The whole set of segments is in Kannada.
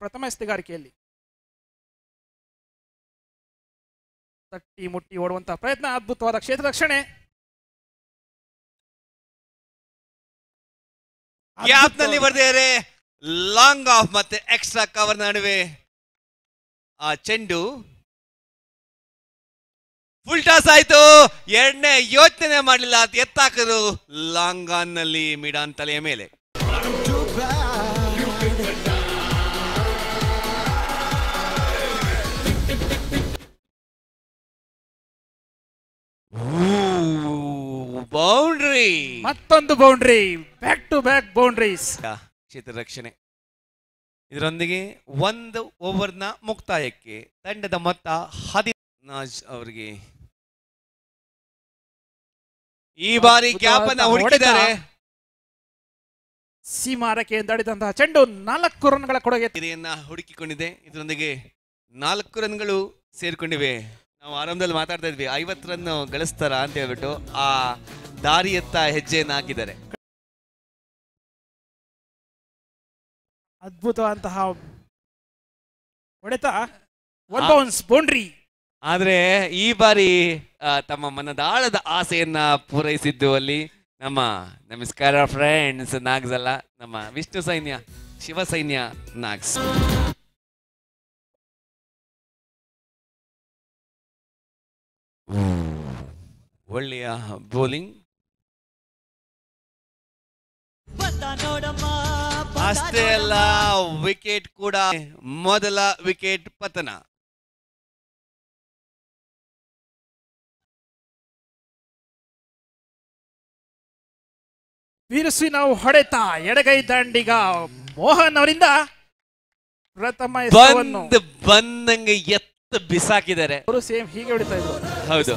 ಪ್ರಥಮ ಎಸೆಗಾರಿಕೆಯಲ್ಲಿ ತಟ್ಟಿ ಮುಟ್ಟಿ ಓಡುವಂತಹ ಪ್ರಯತ್ನ, ಅದ್ಭುತವಾದ ಕ್ಷೇತ್ರ ರಕ್ಷಣೆ. ಗ್ಯಾಪ್ ನಲ್ಲಿ ಬರ್ದಿದ್ದಾರೆ. ಲಾಂಗ್ ಆಫ್ ಮತ್ತೆ ಎಕ್ಸ್ಟ್ರಾ ಕವರ್ ನಡುವೆ ಆ ಚೆಂಡು ಫುಲ್ ಟಾಸ್ ಆಯ್ತು. ಎರಡನೇ ಯೋಚನೆ ಮಾಡಲಿಲ್ಲ, ಎತ್ತಾಕರು ಲಾಂಗ್ ಆನ್ ನಲ್ಲಿ ಮಿಡಾನ್ ತಲೆಯ ಮೇಲೆ. ಬೌಂಡ್ರಿ, ಮತ್ತೊಂದು boundary, back to back boundaries. ಕ್ಷೇತ್ರ ರಕ್ಷಣೆ. ಇದರೊಂದಿಗೆ ಒಂದು ಓವರ್ನ ಮುಕ್ತಾಯಕ್ಕೆ ತಂಡದ ಮೊತ್ತ 10 ಅವರಿಗೆ ಈ ಬಾರಿ ಗ್ಯಾಪ್ ಅನ್ನ ಹುಡುಕಿದ್ದಾರೆ. ಸೀಮಾರಕ್ಕೆ ದಾಡಿದಂತಹ ಚೆಂಡು 4 ರನ್ಗಳ ಕೊಡುಗೆ ಹುಡುಕಿಕೊಂಡಿದೆ. ಇದರೊಂದಿಗೆ 4 ರನ್ಗಳು ಸೇರ್ಕೊಂಡಿವೆ. ನಾವು ಆರಂಭದಲ್ಲಿ ಮಾತಾಡ್ತಾ ಇದ್ವಿ 50 ರನ್ ಗಳಿಸ್ತಾರ ಅಂತ ಹೇಳ್ಬಿಟ್ಟು ಆ ದಾರಿಯತ್ತ ಹೆಜ್ಜೆಯನ್ನು ಹಾಕಿದ್ದಾರೆ. ಅದ್ಭುತವಂತಹ ಹೊಡೆತ, ಒನ್ ಬೌನ್ಸ್ ಬೌಂಡ್ರಿ. ಆದ್ರೆ ಈ ಬಾರಿ ತಮ್ಮ ಮನದಾಳದ ಆಸೆಯನ್ನ ಪೂರೈಸಿದ್ದು ಅಲ್ಲಿ ನಮ್ಮ ನಮಸ್ಕಾರ ಫ್ರೆಂಡ್ಸ್ ನಾಗ್ಸ್ ಅಲ್ಲ, ನಮ್ಮ ವಿಷ್ಣು ಸೈನ್ಯ, ಶಿವ ಸೈನ್ಯ ನಾಗ್ಸ್. ಒಳ್ಳೆಯ ಬೌಲಿಂಗ್. ಅಷ್ಟೇ ಅಲ್ಲ, ವಿಕೆಟ್ ಕೂಡ ಮೊದಲ ವಿಕೆಟ್ ಪತನ. ವೀರಸ್ವಿನ ಹೊಡೆತ, ಎಡಗೈ ದಾಂಡಿಗ ಮೋಹನ್ ಅವರಿಂದ ಪ್ರಥಮ ಬಂದಂಗೆ ಎತ್ತು ಬಿಸಾಕಿದ್ದಾರೆ. ಅವರು ಸೇಮ್ ಹೀಗೆ ಹೊಡಿತಾ ಇದ್ರು. ಹೌದು.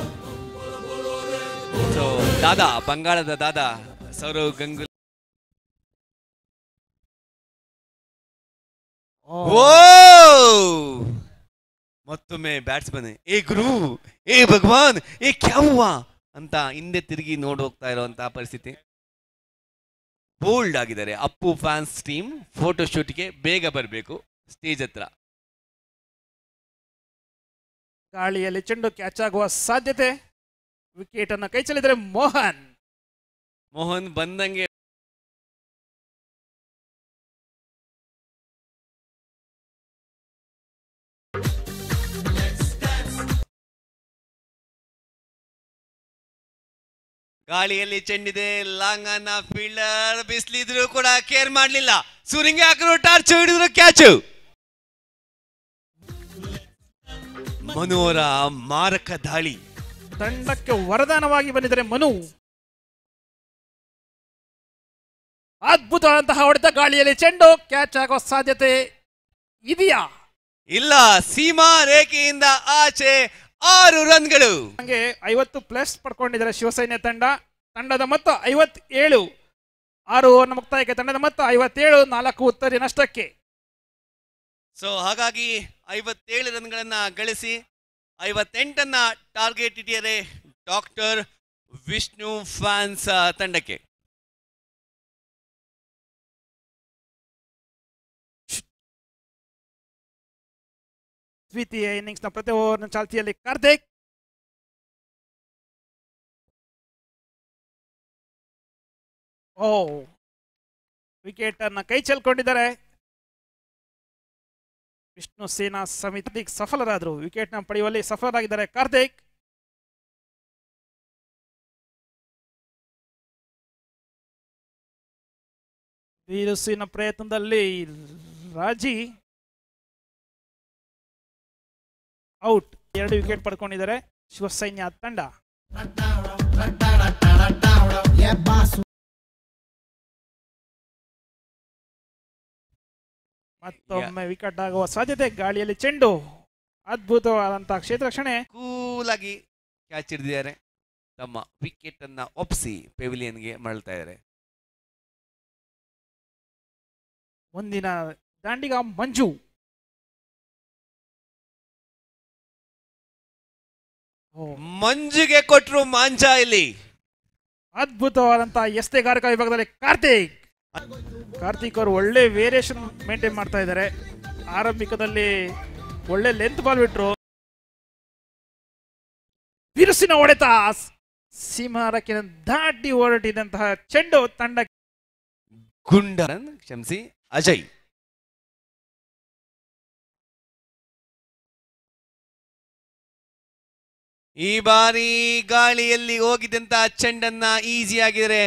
ಸೊ ದಾದಾ, ಬಂಗಾಳದ ದಾದಾ ಸೌರವ್ ಗಂಗೂಲಿ. ಮತ್ತೊಮ್ಮೆ ಬ್ಯಾಟ್ಸ್ಮನ್ ಏ ಗುರು, ಏ ಭಗವಾನ್, ಏ ಕ್ಯಾವ್ವ ಅಂತ ಹಿಂದೆ ತಿರುಗಿ ನೋಡಿ ಹೋಗ್ತಾ ಇರುವಂತಹ ಪರಿಸ್ಥಿತಿ. ಬೋಲ್ಡ್ ಆಗಿದ್ದಾರೆ. ಅಪ್ಪು ಫ್ಯಾನ್ಸ್ ಟೀಮ್ ಫೋಟೋ ಶೂಟ್ಗೆ ಬೇಗ ಬರಬೇಕು ಸ್ಟೇಜ್ ಹತ್ರ. ಗಾಳಿಯಲ್ಲಿ ಚೆಂಡು ಕ್ಯಾಚ್ ಆಗುವ ಸಾಧ್ಯತೆ. ವಿಕೆಟ್ ಅನ್ನ ಕೈ ಚೆಲ್ಲಿದರೆ ಮೋಹನ್ ಬಂದಂಗೆ ಗಾಳಿಯಲ್ಲಿ ಚೆಂಡಿದೆ. ಲಾಂಗ್ ಅನ್ನ ಫೀಲ್ಡರ್ ಬಿಸಿಲಿದ್ರು ಕೂಡ ಕೇರ್ ಮಾಡಲಿಲ್ಲ. ಸೂರಿಂಗ್ ಹಾಕರು, ಟಾರ್ಚ್ ಹಿಡಿದ್ರು, ಕ್ಯಾಚು. ಮನೋರ ಮಾರಕ ದಾಳಿ ತಂಡಕ್ಕೆ ವರದಾನವಾಗಿ ಬಂದಿದ್ದಾರೆ ಮನು. ಅದ್ಭುತವಾದಂತಹ ಹೊಡೆತ, ಗಾಳಿಯಲ್ಲಿ ಚೆಂಡು ಕ್ಯಾಚ್ ಆಗುವ ಸಾಧ್ಯತೆ ಇದೆಯಾ? ಇಲ್ಲ. ಸೀಮಾ ರೇಖೆಯಿಂದ ಆಚೆ 6 ರನ್ಗಳು. 50+ ಪಡ್ಕೊಂಡಿದ್ದಾರೆ ಶಿವಸೈನ್ಯ ತಂಡ. ತಂಡದ ಮೊತ್ತ 57. 6 ಓವರ್ನ ಮುಕ್ತಾಯಕ್ಕೆ ತಂಡದ ಮೊತ್ತ 57, 4 ಉತ್ತರಿ ನಷ್ಟಕ್ಕೆ. ಸೊ ಹಾಗಾಗಿ 57 ರನ್ಗಳನ್ನ ಗಳಿಸಿ 58ಅನ್ನ ಟಾರ್ಗೆಟ್ ಇಟ್ಟಿದ್ದಾರೆ ಡಾಕ್ಟರ್ ವಿಷ್ಣು ಫ್ಯಾನ್ಸ್ ತಂಡಕ್ಕೆ. ದ್ವಿತೀಯ ಇನ್ನಿಂಗ್ಸ್ನ ಪ್ರತಿ ಓವರ್ನ ಚಾಲ್ತಿಯಲ್ಲಿ ಕಾರ್ತಿಕ್. ವಿಕೆಟ್ ಅನ್ನ ಕೈ ಚೆಲ್ಕೊಂಡಿದ್ದಾರೆ. ವಿಷ್ಣು ಸೇನಾ ಸಮಿತಿ ಸಫಲರಾದರು. ವಿಕೆಟ್ ನ ಪಡೆಯುವಲ್ಲಿ ಸಫಲರಾಗಿದ್ದಾರೆ ಕಾರ್ತಿಕ್. ವೀರಸ್ವಿನ ಪ್ರಯತ್ನದಲ್ಲಿ ರಾಜಿ ಔಟ್. 2 ವಿಕೆಟ್ ಪಡ್ಕೊಂಡಿದ್ದಾರೆ ಶಿವಸೈನ್ಯ ತಂಡ. ಮತ್ತೊಮ್ಮೆ ವಿಕೆಟ್ ಆಗುವ ಸಾಧ್ಯತೆ. ಗಾಳಿಯಲ್ಲಿ ಚೆಂಡು, ಅದ್ಭುತವಾದಂತಹ ಕ್ಷೇತ್ರ ರಕ್ಷಣೆ. ಕೂಲಾಗಿ ಕ್ಯಾಚ್ ಹಿಡಿದಿದ್ದಾರೆ. ತಮ್ಮ ವಿಕೆಟ್ ಅನ್ನ ಒಪ್ಪಿಸಿ ಪೆವಿಲಿಯನ್ಗೆ ಮರಳ್ತಾ ಇದ್ದಾರೆ. ಮುಂದಿನ ದಾಂಡಿಗ ಮಂಜು. ಮಂಜುಗೆ ಕೊಟ್ಟರು ಮಾಂಜ ಇಲ್ಲಿ. ಅದ್ಭುತವಾದಂತಹ ಎಸೆಗಾರಿಕಾ ವಿಭಾಗದಲ್ಲಿ ಕಾರ್ತಿಕ್ ಅವರು ಒಳ್ಳೆ ವೇರಿಯೇಷನ್ ಮೇಂಟೈನ್ ಮಾಡ್ತಾ ಇದ್ದಾರೆ. ಆರಂಭಿಕದಲ್ಲಿ ಒಳ್ಳೆ ಲೆಂತ್ ಬಾಲ್ ಬಿಟ್ರು. ಬಿರುಸಿನ ಹೊಡೆತ, ಸೀಮಾರಕ್ಕಿನ ದಾಟಿ ಹೊರಟಿದಂತಹ ಚೆಂಡು ತಂಡ ಗುಂಡರನ್ ಕ್ಷಮಿಸಿ ಅಜಯ್. ಈ ಬಾರಿ ಗಾಳಿಯಲ್ಲಿ ಹೋಗಿದ್ದಂತಹ ಚೆಂಡನ್ನ ಈಸಿ ಆಗಿದ್ರೆ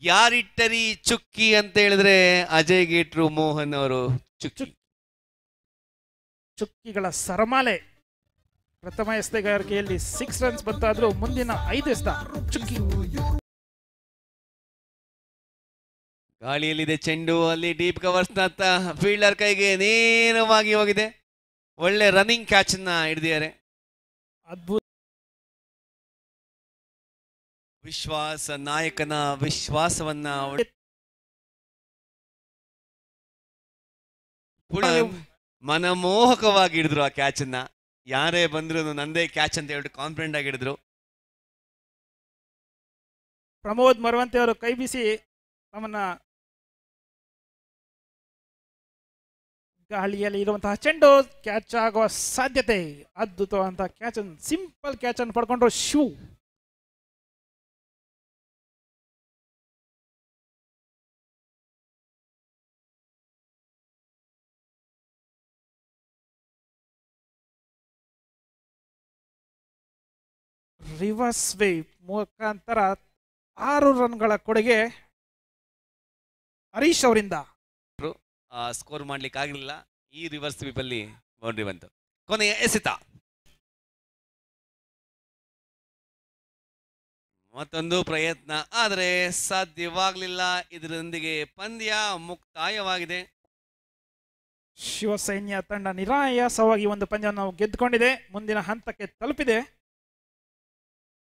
ಯಾರಿಟ್ಟರಿ ಚುಕ್ಕಿ ಅಂತ ಹೇಳಿದ್ರೆ ಅಜಯ್ ಗೇಟ್ರು ಮೋಹನ್ ಅವರು ಚುಕ್ಕಿ. ಚುಕ್ಕಿಗಳ ಸರಮಾಲೆ. ಪ್ರಥಮ ಎಸೆಗಾರಿಕೆಯಲ್ಲಿ 6 ರನ್ಸ್ ಬಂತಾದ್ರೂ ಮುಂದಿನ 5 ಎಸೆತ ಚುಕ್ಕಿ. ಗಾಳಿಯಲ್ಲಿದೆ ಚೆಂಡು, ಅಲ್ಲಿ ಡೀಪ್ ಕವರ್ಸ್ ಫೀಲ್ಡರ್ ಕೈಗೆ ನೇರವಾಗಿ ಹೋಗಿದೆ. ಒಳ್ಳೆ ರನ್ನಿಂಗ್ ಕ್ಯಾಚ್ ಅನ್ನ ಹಿಡಿದಿದ್ದಾರೆ. ಅದ್ಭುತ. ವಿಶ್ವಾಸ ನಾಯಕನ ವಿಶ್ವಾಸವನ್ನ ಮನಮೋಹಕವಾಗಿ ಹಿಡಿದ್ರು ಆ ಕ್ಯಾಚ್ ಅನ್ನ. ಯಾರೇ ಬಂದ್ರು ನಂದೇ ಕ್ಯಾಚ್ ಅಂತ ಹೇಳ್ಬಿಟ್ಟು ಕಾನ್ಫಿಡೆಂಟ್ ಆಗಿ ಹಿಡಿದ್ರು. ಪ್ರಮೋದ್ ಮರವಂತೆ ಅವರು ಕೈ ಬೀಸಿ ತಮ್ಮನ್ನ ಗಾಳಿಯಲ್ಲಿ ಇರುವಂತಹ ಚೆಂಡು ಕ್ಯಾಚ್ ಆಗುವ ಸಾಧ್ಯತೆ. ಅದ್ಭುತವಾದಂತಹ ಕ್ಯಾಚ್, ಸಿಂಪಲ್ ಕ್ಯಾಚ್ ಅನ್ನು ಪಡ್ಕೊಂಡ್ರು ಶಿವ್. ರಿವರ್ಸ್ ವೇವ್ ಮುಖಾಂತರ 6 ರನ್ಗಳ ಕೊಡುಗೆ ಹರೀಶ್ ಅವರಿಂದ. ಸ್ಕೋರ್ ಮಾಡ್ಲಿಕ್ಕೆ ಆಗಲಿಲ್ಲ. ಈ ರಿವರ್ಸ್ ಸ್ವೀಪ್ ಅಲ್ಲಿ ಬೌಂಡ್ರಿ ಬಂತು. ಕೊನೆಯ ಎಸೆತ, ಮತ್ತೊಂದು ಪ್ರಯತ್ನ, ಆದರೆ ಸಾಧ್ಯವಾಗಲಿಲ್ಲ. ಇದರೊಂದಿಗೆ ಪಂದ್ಯ ಮುಕ್ತಾಯವಾಗಿದೆ. ಶಿವಸೈನ್ಯ ತಂಡ ನಿರಾಯಾಸವಾಗಿ ಒಂದು ಪಂದ್ಯವನ್ನು ಗೆದ್ದುಕೊಂಡಿದೆ, ಮುಂದಿನ ಹಂತಕ್ಕೆ ತಲುಪಿದೆ.